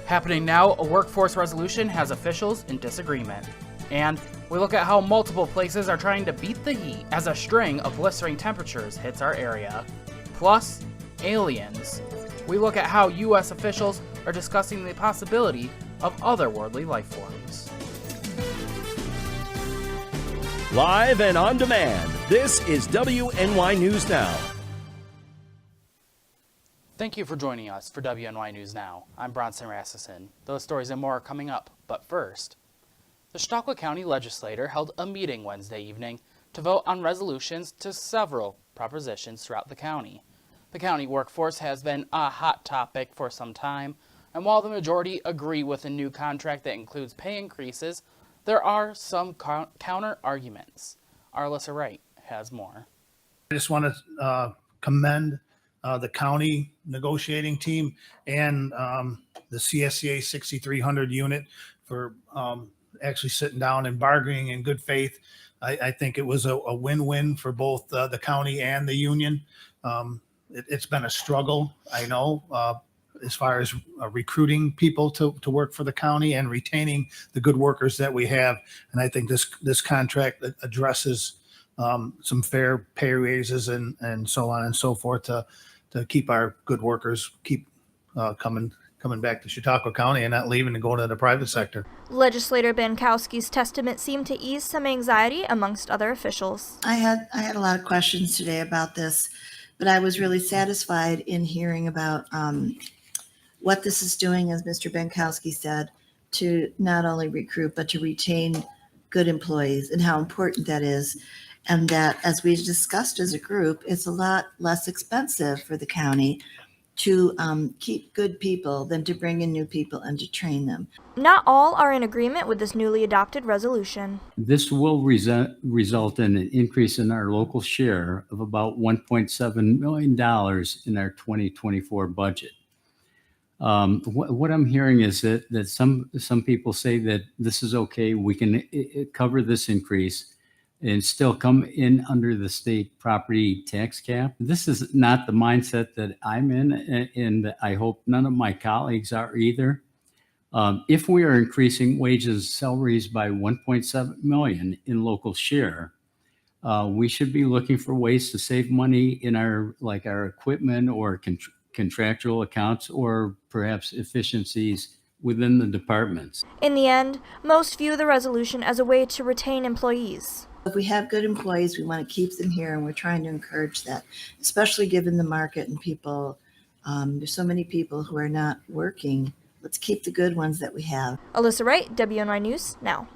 Happening now, a workforce resolution has officials in disagreement. And we look at how multiple places are trying to beat the heat as a string of blistering temperatures hits our area. Plus, aliens. We look at how U.S. officials are discussing the possibility of otherworldly life forms. Live and on demand, this is WNY News Now. Thank you for joining us for WNY News Now. I'm Bronson Rasmussen. Those stories and more are coming up, but first, the Chautauqua County Legislature held a meeting Wednesday evening to vote on resolutions to several propositions throughout the county. The county workforce has been a hot topic for some time, and while the majority agree with a new contract that includes pay increases, there are some counter arguments. Our Alyssa Wright has more. I just want to commend the county negotiating team and the CSCA 6300 unit for actually sitting down and bargaining in good faith. I think it was a win-win for both the county and the union. It's been a struggle, I know, as far as recruiting people to work for the county and retaining the good workers that we have. And I think this contract addresses some fair pay raises and so on and so forth to keep our good workers coming back to Chautauqua County and not leaving to go to the private sector. Legislator Bankowski's testament seemed to ease some anxiety amongst other officials. I had a lot of questions today about this, but I was really satisfied in hearing about what this is doing, as Mr. Bankowski said, to not only recruit, but to retain good employees and how important that is. And that, as we discussed as a group, it's a lot less expensive for the county to keep good people than to bring in new people and to train them. Not all are in agreement with this newly adopted resolution. This will result in an increase in our local share of about $1.7 million in our 2024 budget. What I'm hearing is that some people say that this is okay, we can cover this increase and still come in under the state property tax cap. This is not the mindset that I'm in, and I hope none of my colleagues are either. If we are increasing wages, salaries by 1.7 million in local share, we should be looking for ways to save money in our equipment or contractual accounts, or perhaps efficiencies within the departments. In the end, most view the resolution as a way to retain employees. If we have good employees, we want to keep them here, and we're trying to encourage that, especially given the market and people. There's so many people who are not working. Let's keep the good ones that we have. Alyssa Wright, WNY News Now.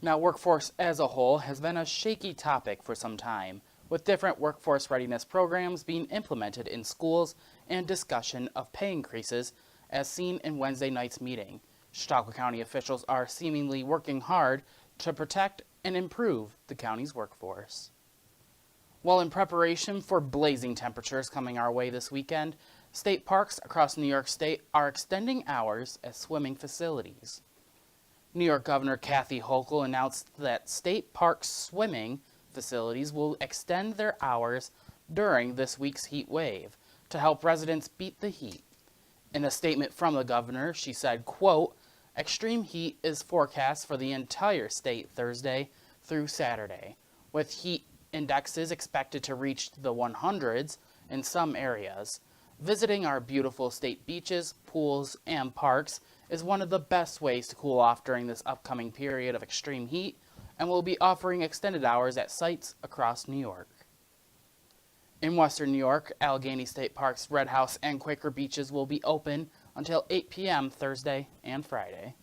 Now, workforce as a whole has been a shaky topic for some time, with different workforce readiness programs being implemented in schools and discussion of pay increases as seen in Wednesday night's meeting. Chautauqua County officials are seemingly working hard to protect and improve the county's workforce. While in preparation for blazing temperatures coming our way this weekend, state parks across New York State are extending hours at swimming facilities. New York Governor Kathy Hochul announced that state park swimming facilities will extend their hours during this week's heat wave to help residents beat the heat. In a statement from the governor, she said, quote, "Extreme heat is forecast for the entire state Thursday through Saturday, with heat indexes expected to reach the 100s in some areas. Visiting our beautiful state beaches, pools, and parks is one of the best ways to cool off during this upcoming period of extreme heat, and we'll be offering extended hours at sites across New York." In Western New York, Allegheny State Park's Red House and Quaker Beaches will be open until 8 p.m. Thursday and Friday.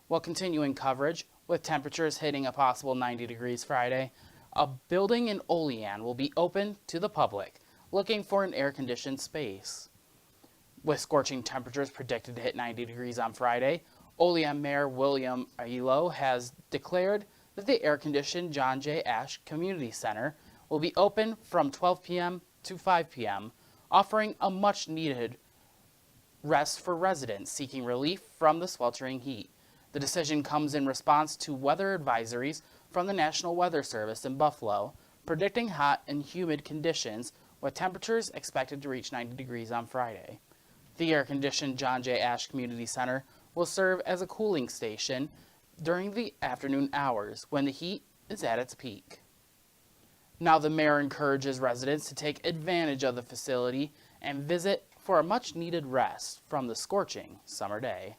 While continuing coverage, with temperatures hitting a possible 90 degrees Friday, a building in Olean will be open to the public, looking for an air-conditioned space. With scorching temperatures predicted to hit 90 degrees on Friday, Olean Mayor William Aiello has declared that the air-conditioned John J. Ashe Community Center will be open from 12 p.m. to 5 p.m., offering a much-needed rest for residents seeking relief from the sweltering heat. The decision comes in response to weather advisories from the National Weather Service in Buffalo, predicting hot and humid conditions with temperatures expected to reach 90 degrees on Friday. The air-conditioned John J. Ash Community Center will serve as a cooling station during the afternoon hours when the heat is at its peak. Now the mayor encourages residents to take advantage of the facility and visit for a much-needed rest from the scorching summer day.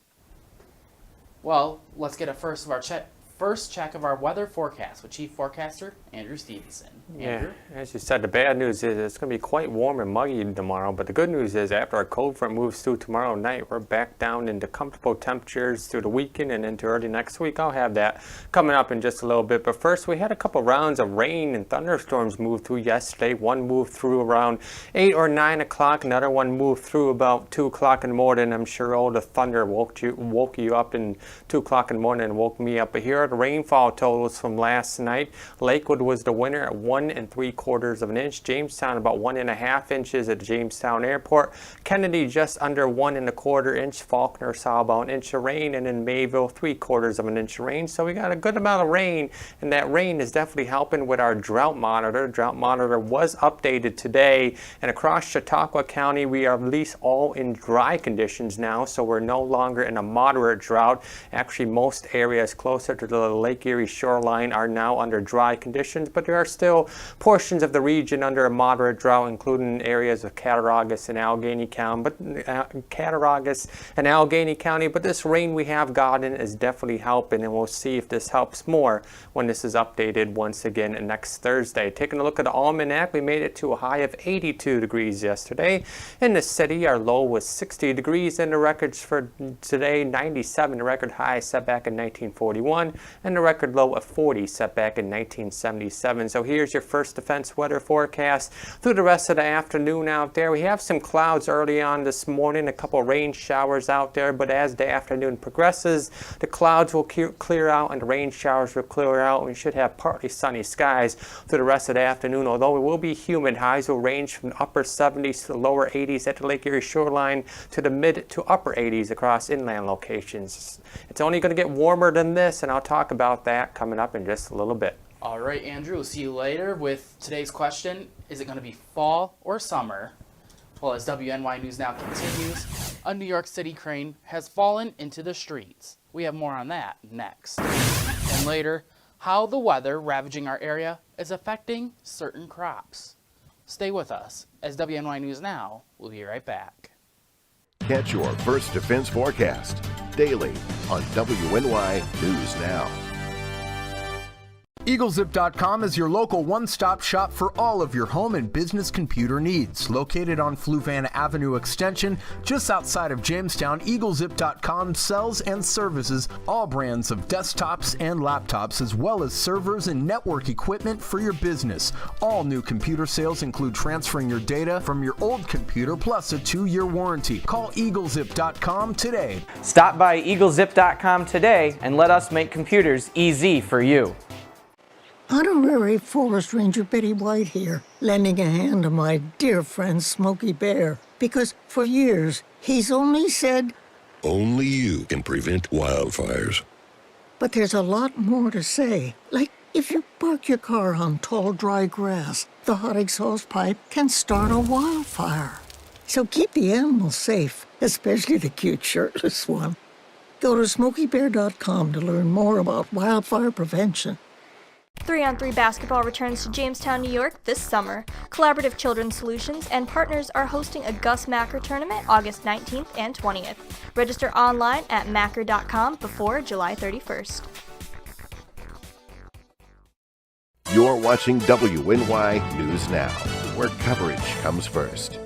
Well, let's get a first check of our weather forecast with Chief Forecaster Andrew Stevenson. Andrew? Yeah, as you said, the bad news is it's going to be quite warm and muggy tomorrow, but the good news is after our cold front moves through tomorrow night, we're back down into comfortable temperatures through the weekend and into early next week. I'll have that coming up in just a little bit, but first we had a couple rounds of rain and thunderstorms move through yesterday. One moved through around 8 or 9 o'clock, another one moved through about 2 o'clock in the morning. I'm sure all the thunder woke you up in 2 o'clock in the morning and woke me up, but here are the rainfall totals from last night. Lakewood was the winner at 1 3/4 inch. Jamestown about 1.5 inches at the Jamestown Airport. Kennedy just under 1 1/4 inch. Faulkner saw about 1 inch of rain, and in Mayville 3/4 inch of rain. So we got a good amount of rain, and that rain is definitely helping with our drought monitor. The drought monitor was updated today, and across Chautauqua County we are at least all in dry conditions now, so we're no longer in a moderate drought. Actually, most areas closer to the Lake Erie shoreline are now under dry conditions, but there are still portions of the region under a moderate drought, including areas of Cattaraugus and Allegheny County. But this rain we have gotten is definitely helping, and we'll see if this helps more when this is updated once again next Thursday. Taking a look at the almanac, we made it to a high of 82 degrees yesterday. In the city, our low was 60 degrees, and the records for today, 97, the record high set back in 1941, and the record low of 40 set back in 1977. So here's your first defense weather forecast through the rest of the afternoon out there. We have some clouds early on this morning, a couple rain showers out there, but as the afternoon progresses, the clouds will clear out and the rain showers will clear out. We should have partly sunny skies through the rest of the afternoon, although it will be humid. Highs will range from the upper 70s to the lower 80s at the Lake Erie shoreline to the mid to upper 80s across inland locations. It's only going to get warmer than this, and I'll talk about that coming up in just a little bit. All right, Andrew, we'll see you later with today's question. Is it going to be fall or summer? Well, as WNY News Now continues, a New York City crane has fallen into the streets. We have more on that next. And later, how the weather ravaging our area is affecting certain crops. Stay with us, as WNY News Now will be right back. Catch your First Defense forecast daily on WNY News Now. EagleZip.com is your local one-stop shop for all of your home and business computer needs. Located on Fluvan Avenue Extension, just outside of Jamestown, EagleZip.com sells and services all brands of desktops and laptops, as well as servers and network equipment for your business. All new computer sales include transferring your data from your old computer plus a 2-year warranty. Call EagleZip.com today. Stop by EagleZip.com today and let us make computers easy for you. Honorary Forest Ranger Betty White here, lending a hand to my dear friend Smokey Bear. Because for years, he's only said, only you can prevent wildfires. But there's a lot more to say. Like, if you park your car on tall, dry grass, the hot exhaust pipe can start a wildfire. So keep the animals safe, especially the cute shirtless one. Go to SmokeyBear.com to learn more about wildfire prevention. 3-on-3 basketball returns to Jamestown, New York this summer. Collaborative Children's Solutions and partners are hosting a Gus Macker tournament August 19th and 20th. Register online at macker.com before July 31st. You're watching WNY News Now, where coverage comes first.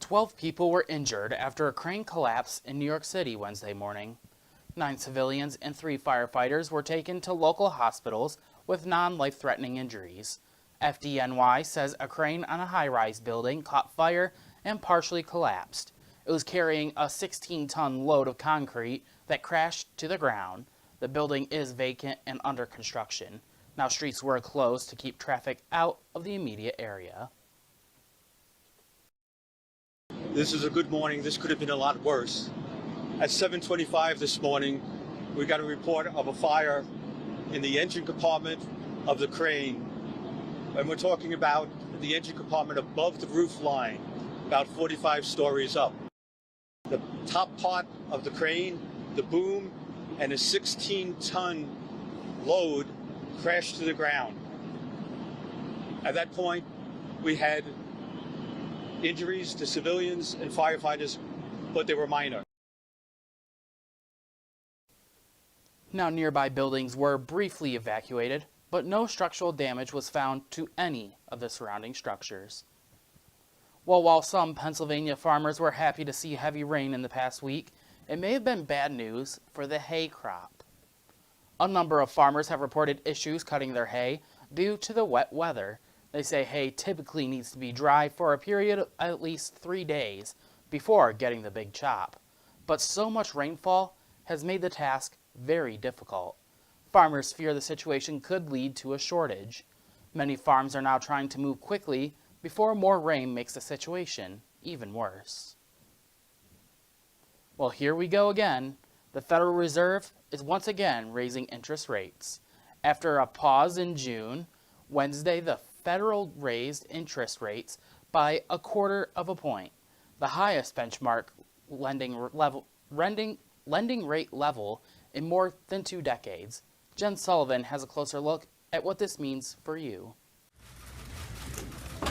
12 people were injured after a crane collapse in New York City Wednesday morning. 9 civilians and 3 firefighters were taken to local hospitals with non-life-threatening injuries. FDNY says a crane on a high-rise building caught fire and partially collapsed. It was carrying a 16-ton load of concrete that crashed to the ground. The building is vacant and under construction. Now streets were closed to keep traffic out of the immediate area. This is a good morning. This could have been a lot worse. At 7:25 this morning, we got a report of a fire in the engine compartment of the crane. And we're talking about the engine compartment above the roof line. about 45 stories up. The top part of the crane, the boom, and a 16-ton load crashed to the ground. At that point, we had injuries to civilians and firefighters, but they were minor. Now, nearby buildings were briefly evacuated, but no structural damage was found to any of the surrounding structures. Well, while some Pennsylvania farmers were happy to see heavy rain in the past week, it may have been bad news for the hay crop. A number of farmers have reported issues cutting their hay due to the wet weather. They say hay typically needs to be dry for a period of at least 3 days before getting the big chop. But so much rainfall has made the task very difficult. Farmers fear the situation could lead to a shortage. Many farms are now trying to move quickly before more rain makes the situation even worse. Well, here we go again. The Federal Reserve is once again raising interest rates. After a pause in June, Wednesday the Federal raised interest rates by 1/4 point, the highest benchmark lending rate level in more than 2 decades. Jen Sullivan has a closer look at what this means for you.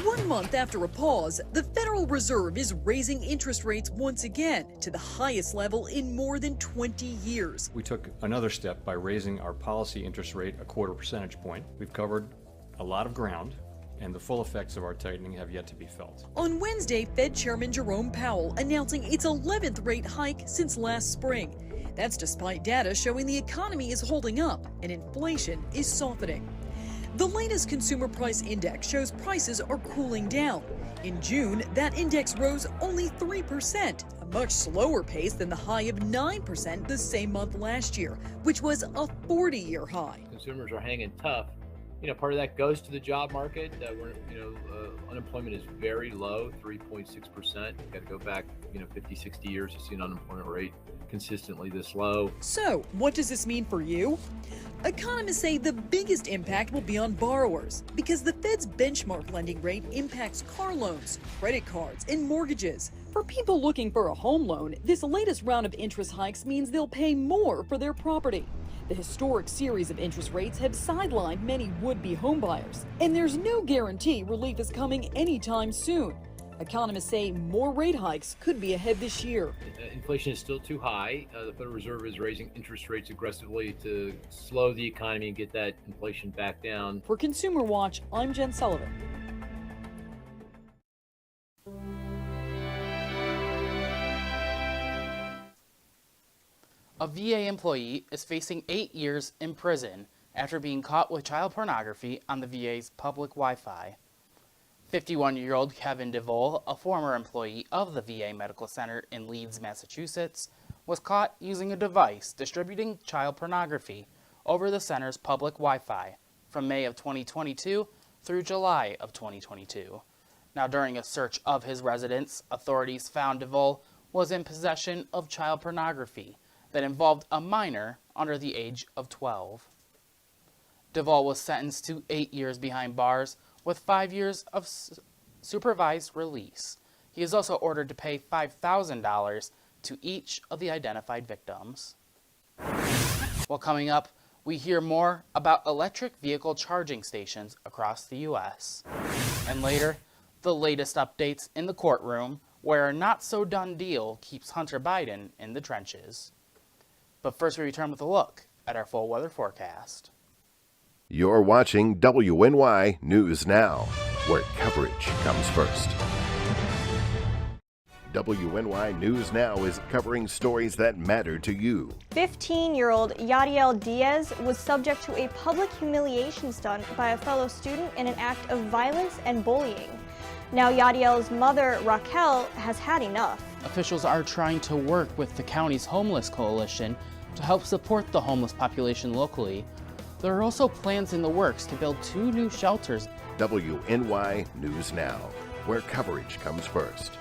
1 month after a pause, the Federal Reserve is raising interest rates once again to the highest level in more than 20 years. We took another step by raising our policy interest rate 1/4 percentage point. We've covered a lot of ground, and the full effects of our tightening have yet to be felt. On Wednesday, Fed Chairman Jerome Powell announcing its 11th rate hike since last spring. That's despite data showing the economy is holding up and inflation is softening. The latest consumer price index shows prices are cooling down. In June, that index rose only 3%, a much slower pace than the high of 9% the same month last year, which was a 40-year high. Consumers are hanging tough. Part of that goes to the job market. Unemployment is very low, 3.6%. You've got to go back, 50, 60 years to see an unemployment rate consistently this low. So, what does this mean for you? Economists say the biggest impact will be on borrowers because the Fed's benchmark lending rate impacts car loans, credit cards, and mortgages. For people looking for a home loan, this latest round of interest hikes means they'll pay more for their property. The historic series of interest rates have sidelined many would-be homebuyers, and there's no guarantee relief is coming anytime soon. Economists say more rate hikes could be ahead this year. Inflation is still too high. The Federal Reserve is raising interest rates aggressively to slow the economy and get that inflation back down. For Consumer Watch, I'm Jen Sullivan. A VA employee is facing 8 years in prison after being caught with child pornography on the VA's public Wi-Fi. 51-year-old Kevin DeVole, a former employee of the VA Medical Center in Leeds, Massachusetts, was caught using a device distributing child pornography over the center's public Wi-Fi from May of 2022 through July of 2022. Now, during a search of his residence, authorities found DeVole was in possession of child pornography that involved a minor under the age of 12. DeVole was sentenced to 8 years behind bars with 5 years of supervised release. He is also ordered to pay $5,000 to each of the identified victims. Well, coming up, we hear more about electric vehicle charging stations across the U.S. And later, the latest updates in the courtroom where a not-so-done deal keeps Hunter Biden in the trenches. But first, we return with a look at our full weather forecast. You're watching WNY News Now, where coverage comes first. WNY News Now is covering stories that matter to you. 15-year-old Yadiel Diaz was subject to a public humiliation stunt by a fellow student in an act of violence and bullying. Now Yadiel's mother, Raquel, has had enough. Officials are trying to work with the county's homeless coalition to help support the homeless population locally. There are also plans in the works to build 2 new shelters. WNY News Now, where coverage comes first.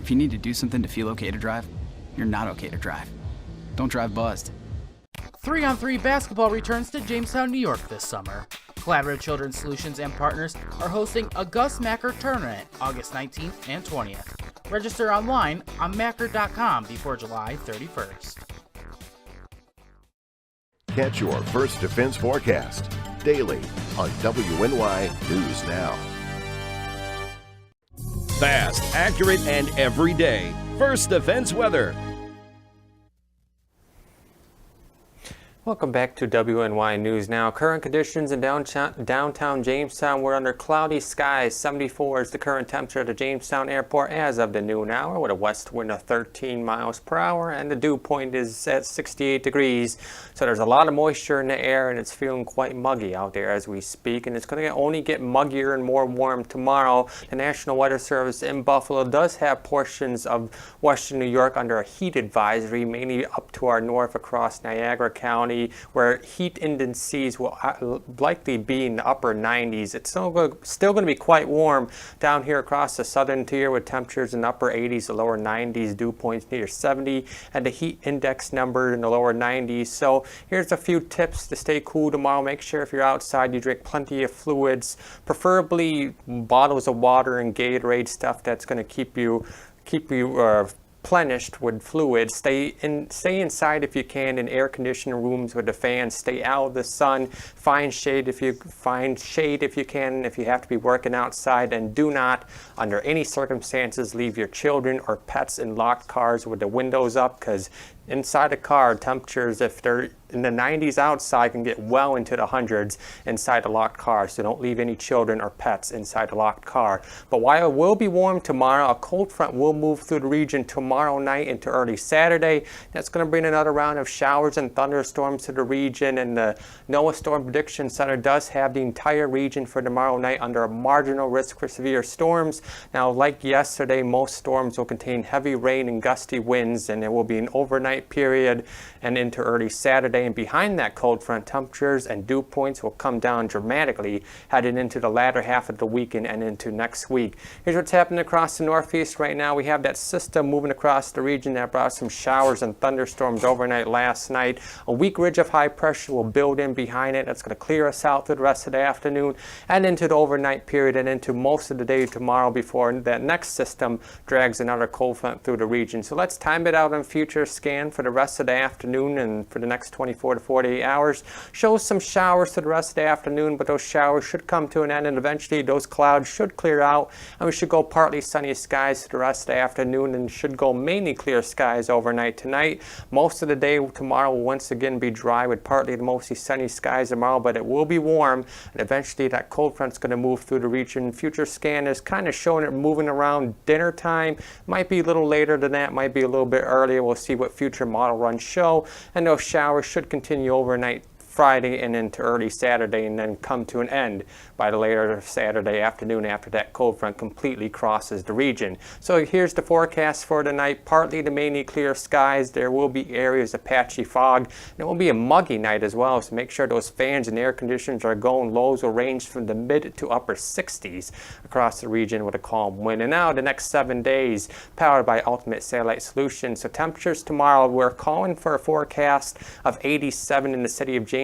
If you need to do something to feel okay to drive, you're not okay to drive. Don't drive buzzed. 3-on-3 basketball returns to Jamestown, New York this summer. Collaborative Children's Solutions and partners are hosting a Gus Macker tournament August 19th and 20th. Register online on macker.com before July 31st. Catch your First Defense forecast daily on WNY News Now. Fast, accurate, and every day. First Defense weather. Welcome back to WNY News Now. Current conditions in downtown Jamestown, we're under cloudy skies. 74 is the current temperature at the Jamestown Airport as of the noon hour with a west wind of 13 miles per hour, and the dew point is at 68 degrees. So there's a lot of moisture in the air and it's feeling quite muggy out there as we speak, and it's going to only get muggier and more warm tomorrow. The National Weather Service in Buffalo does have portions of western New York under a heat advisory, mainly up to our north across Niagara County, where heat indices will likely be in the upper 90s. It's still going to be quite warm down here across the southern tier with temperatures in the upper 80s, the lower 90s, dew points near 70, and the heat index number in the lower 90s. So here's a few tips to stay cool tomorrow. Make sure if you're outside you drink plenty of fluids, preferably bottles of water and Gatorade, stuff that's going to keep you replenished with fluids. Stay inside if you can in air-conditioned rooms with the fans. Stay out of the sun. Find shade if you can. If you have to be working outside, and do not, under any circumstances, leave your children or pets in locked cars with the windows up, because inside a car, temperatures, if they're in the 90s outside, can get well into the hundreds inside a locked car. So don't leave any children or pets inside a locked car. But while it will be warm tomorrow, a cold front will move through the region tomorrow night into early Saturday. That's going to bring another round of showers and thunderstorms to the region, and the NOAA Storm Prediction Center does have the entire region for tomorrow night under a marginal risk for severe storms. Now, like yesterday, most storms will contain heavy rain and gusty winds, and there will be an overnight period and into early Saturday. And behind that cold front, temperatures and dew points will come down dramatically heading into the latter half of the weekend and into next week. Here's what's happening across the northeast right now. We have that system moving across the region that brought some showers and thunderstorms overnight last night. A weak ridge of high pressure will build in behind it. That's going to clear us out through the rest of the afternoon and into the overnight period and into most of the day tomorrow before that next system drags another cold front through the region. So let's time it out on future scan for the rest of the afternoon and for the next 24 to 48 hours. Shows some showers for the rest of the afternoon, but those showers should come to an end, and eventually those clouds should clear out, and we should go partly sunny skies for the rest of the afternoon, and should go mainly clear skies overnight tonight. Most of the day tomorrow will once again be dry with partly to mostly sunny skies tomorrow, but it will be warm, and eventually that cold front's going to move through the region. Future scan is kind of showing it moving around dinner time. Might be a little later than that, might be a little bit earlier. We'll see what future model runs show, and those showers should continue overnight Friday and into early Saturday, and then come to an end by the later Saturday afternoon after that cold front completely crosses the region. So here's the forecast for tonight. Partly to mainly clear skies. There will be areas of patchy fog, and it will be a muggy night as well, so make sure those fans and air conditioners are going. Lows will range from the mid to upper 60s across the region with a calm wind. And now the next 7 days, powered by Ultimate Satellite Solutions. So temperatures tomorrow, we're calling for a forecast of 87 in the city of Jamestown.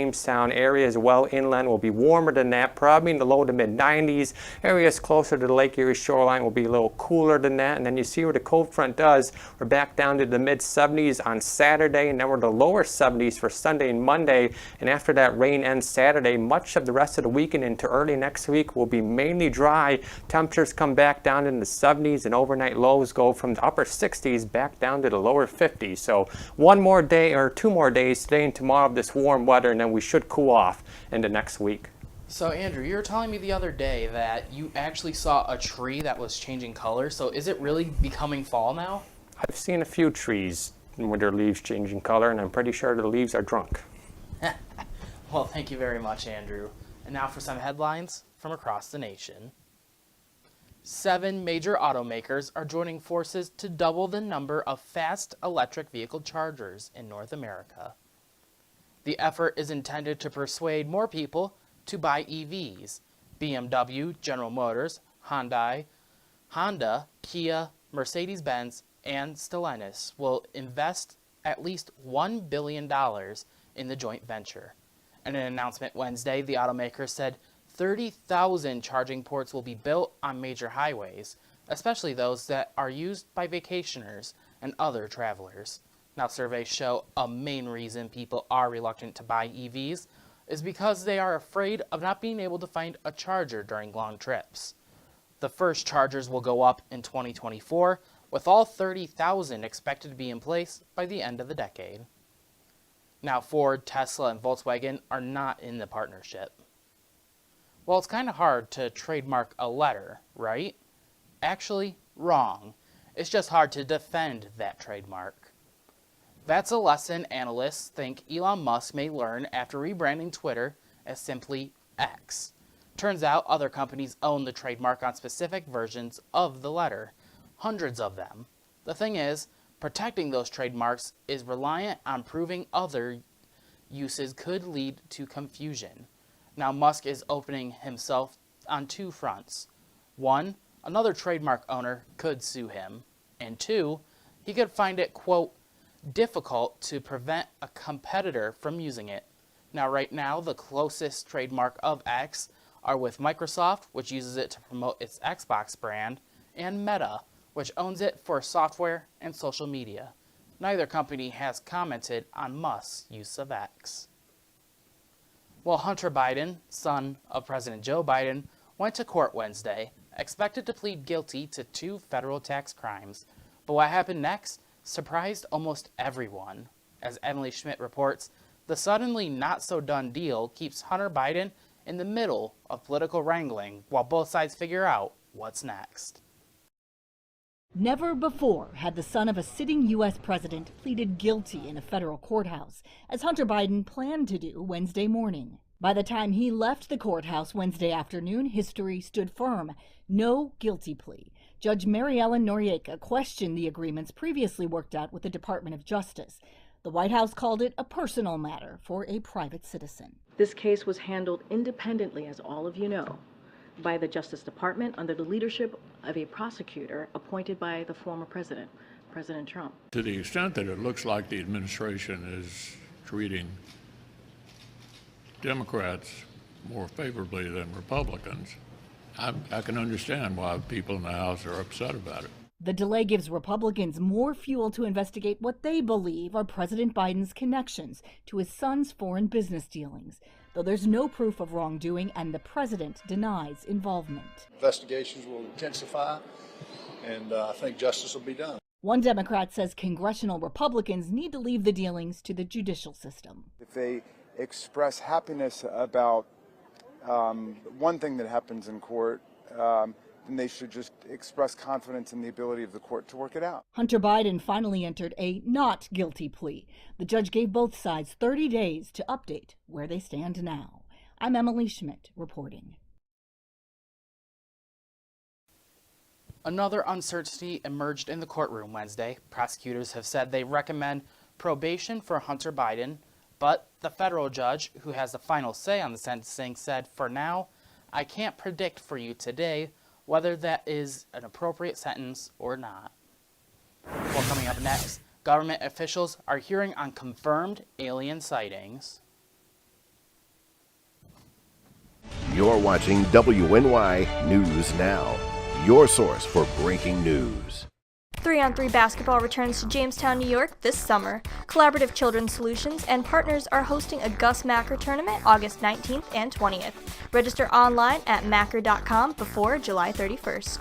Areas well inland will be warmer than that, probably in the low to mid 90s. Areas closer to the Lake Erie shoreline will be a little cooler than that. And then you see where the cold front does. We're back down to the mid 70s on Saturday, and then we're the lower 70s for Sunday and Monday. And after that rain ends Saturday, much of the rest of the weekend into early next week will be mainly dry. Temperatures come back down in the 70s, and overnight lows go from the upper 60s back down to the lower 50s. So one more day or 2 more days, today and tomorrow, of this warm weather, and then we should cool off into next week. So Andrew, you were telling me the other day that you actually saw a tree that was changing color. So is it really becoming fall now? I've seen a few trees with their leaves changing color, and I'm pretty sure the leaves are drunk. Well, thank you very much, Andrew. And now for some headlines from across the nation. 7 major automakers are joining forces to double the number of fast electric vehicle chargers in North America. The effort is intended to persuade more people to buy EVs. BMW, General Motors, Honda, Kia, Mercedes-Benz, and Stellantis will invest at least $1 billion in the joint venture. In an announcement Wednesday, the automaker said 30,000 charging ports will be built on major highways, especially those that are used by vacationers and other travelers. Now, surveys show a main reason people are reluctant to buy EVs is because they are afraid of not being able to find a charger during long trips. The first chargers will go up in 2024, with all 30,000 expected to be in place by the end of the decade. Now, Ford, Tesla, and Volkswagen are not in the partnership. Well, it's kind of hard to trademark a letter, right? Actually, wrong. It's just hard to defend that trademark. That's a lesson analysts think Elon Musk may learn after rebranding Twitter as simply X. Turns out other companies own the trademark on specific versions of the letter, hundreds of them. The thing is, protecting those trademarks is reliant on proving other uses could lead to confusion. Now, Musk is opening himself on two fronts. One, another trademark owner could sue him. And two, he could find it, quote, difficult to prevent a competitor from using it. Now, right now, the closest trademark of X are with Microsoft, which uses it to promote its Xbox brand, and Meta, which owns it for software and social media. Neither company has commented on Musk's use of X. Well, Hunter Biden, son of President Joe Biden, went to court Wednesday, expected to plead guilty to 2 federal tax crimes. But what happened next surprised almost everyone. As Emily Schmidt reports, the suddenly not-so-done deal keeps Hunter Biden in the middle of political wrangling while both sides figure out what's next. Never before had the son of a sitting U.S. president pleaded guilty in a federal courthouse, as Hunter Biden planned to do Wednesday morning. By the time he left the courthouse Wednesday afternoon, history stood firm. No guilty plea. Judge Mary Ellen Noriega questioned the agreements previously worked out with the Department of Justice. The White House called it a personal matter for a private citizen. This case was handled independently, as all of you know, by the Justice Department under the leadership of a prosecutor appointed by the former president, President Trump. To the extent that it looks like the administration is treating Democrats more favorably than Republicans, I can understand why people in the House are upset about it. The delay gives Republicans more fuel to investigate what they believe are President Biden's connections to his son's foreign business dealings, though there's no proof of wrongdoing and the president denies involvement. Investigations will intensify, and I think justice will be done. One Democrat says congressional Republicans need to leave the dealings to the judicial system. If they express happiness about one thing that happens in court, then they should just express confidence in the ability of the court to work it out. Hunter Biden finally entered a not guilty plea. The judge gave both sides 30 days to update where they stand now. I'm Emily Schmidt reporting. Another uncertainty emerged in the courtroom Wednesday. Prosecutors have said they recommend probation for Hunter Biden, but the federal judge, who has the final say on the sentencing, said, for now, I can't predict for you today whether that is an appropriate sentence or not. Well, coming up next, government officials are hearing on confirmed alien sightings. You're watching WNY News Now, your source for breaking news. 3-on-3 basketball returns to Jamestown, New York this summer. Collaborative Children's Solutions and partners are hosting a Gus Macker tournament August 19th and 20th. Register online at macker.com before July 31st.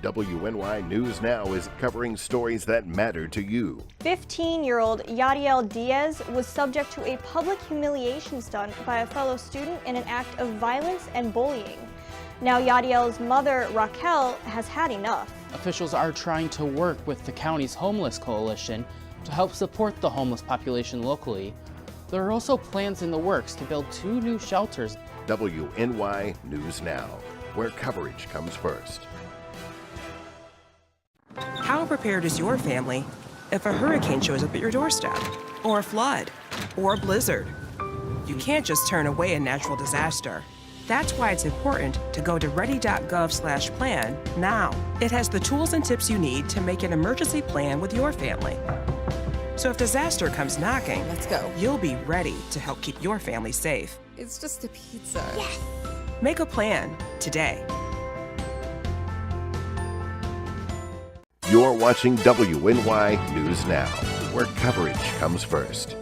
WNY News Now is covering stories that matter to you. 15-year-old Yadiel Diaz was subject to a public humiliation stunt by a fellow student in an act of violence and bullying. Now Yadiel's mother, Raquel, has had enough. Officials are trying to work with the county's homeless coalition to help support the homeless population locally. There are also plans in the works to build 2 new shelters. WNY News Now, where coverage comes first. How prepared is your family if a hurricane shows up at your doorstep, or a flood, or a blizzard? You can't just turn away a natural disaster. That's why it's important to go to ready.gov/plan now. It has the tools and tips you need to make an emergency plan with your family. So if disaster comes knocking, let's go. You'll be ready to help keep your family safe. It's just a pizza. Yes. Make a plan today. You're watching WNY News Now, where coverage comes first.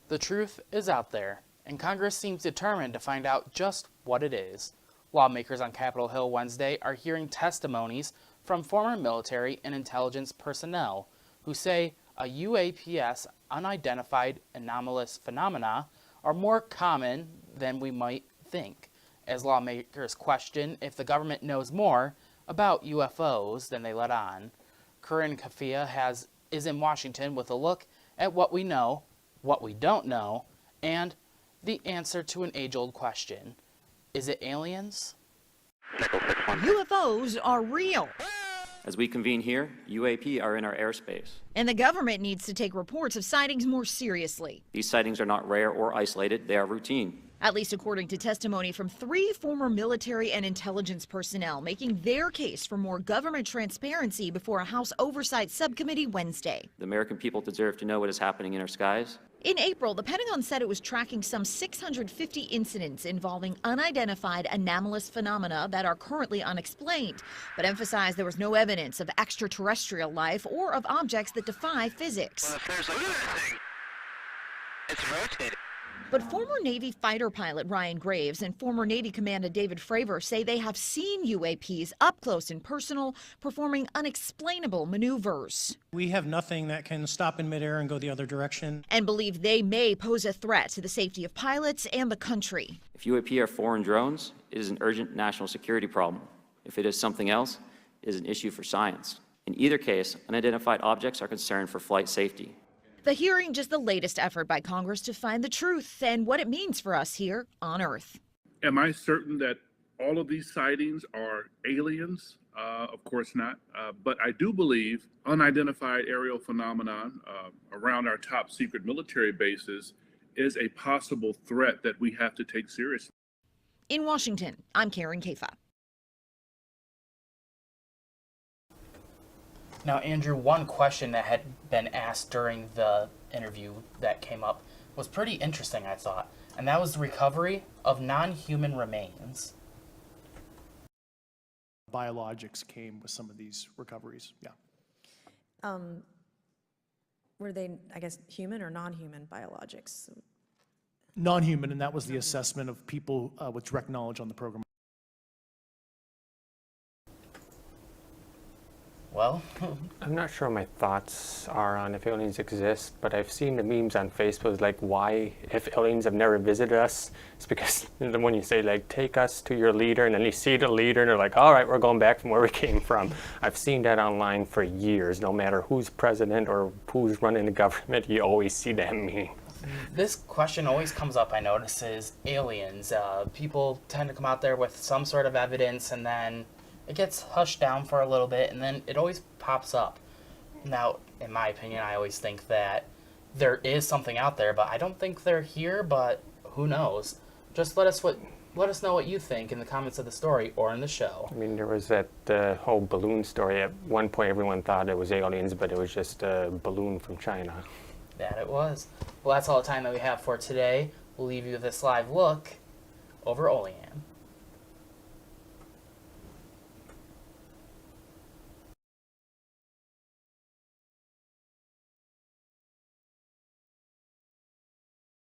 The truth is out there, and Congress seems determined to find out just what it is. Lawmakers on Capitol Hill Wednesday are hearing testimonies from former military and intelligence personnel who say a UAPS, unidentified anomalous phenomena, are more common than we might think, as lawmakers question if the government knows more about UFOs than they let on. Corinne Kafia is in Washington with a look at what we know, what we don't know, and the answer to an age-old question. Is it aliens? UFOs are real. As we convene here, UAP are in our airspace. And the government needs to take reports of sightings more seriously. These sightings are not rare or isolated, they are routine. At least according to testimony from 3 former military and intelligence personnel making their case for more government transparency before a House Oversight Subcommittee Wednesday. The American people deserve to know what is happening in our skies. In April, the Pentagon said it was tracking some 650 incidents involving unidentified anomalous phenomena that are currently unexplained, but emphasized there was no evidence of extraterrestrial life or of objects that defy physics. Well, if there's a thing, it's rotating. But former Navy fighter pilot Ryan Graves and former Navy Commander David Fravor say they have seen UAPs up close and personal, performing unexplainable maneuvers. We have nothing that can stop in midair and go the other direction. And believe they may pose a threat to the safety of pilots and the country. If UAP are foreign drones, it is an urgent national security problem. If it is something else, it is an issue for science. In either case, unidentified objects are concerned for flight safety. The hearing just the latest effort by Congress to find the truth and what it means for us here on Earth. Am I certain that all of these sightings are aliens? Of course not. But I do believe unidentified aerial phenomenon around our top secret military bases is a possible threat that we have to take seriously. In Washington, I'm Karen Kafa. Now, Andrew, one question that had been asked during the interview that came up was pretty interesting, I thought, and that was the recovery of non-human remains. Biologics came with some of these recoveries, yeah. Were they, I guess, human or non-human biologics? Non-human, and that was the assessment of people with direct knowledge on the program. Well, I'm not sure my thoughts are on if aliens exist, but I've seen the memes on Facebook like, why, if aliens have never visited us, it's because when you say like, take us to your leader, and then you see the leader and they're like, all right, we're going back from where we came from. I've seen that online for years. No matter who's president or who's running the government, you always see that meme. This question always comes up, I notice, is aliens. People tend to come out there with some sort of evidence, and then it gets hushed down for a little bit, and then it always pops up. Now, in my opinion, I always think that there is something out there, but I don't think they're here, but who knows? Just let us know what you think in the comments of the story or in the show. I mean, there was that whole balloon story. At one point, everyone thought it was aliens, but it was just a balloon from China. That it was. Well, that's all the time that we have for today. We'll leave you with this live look over Olean.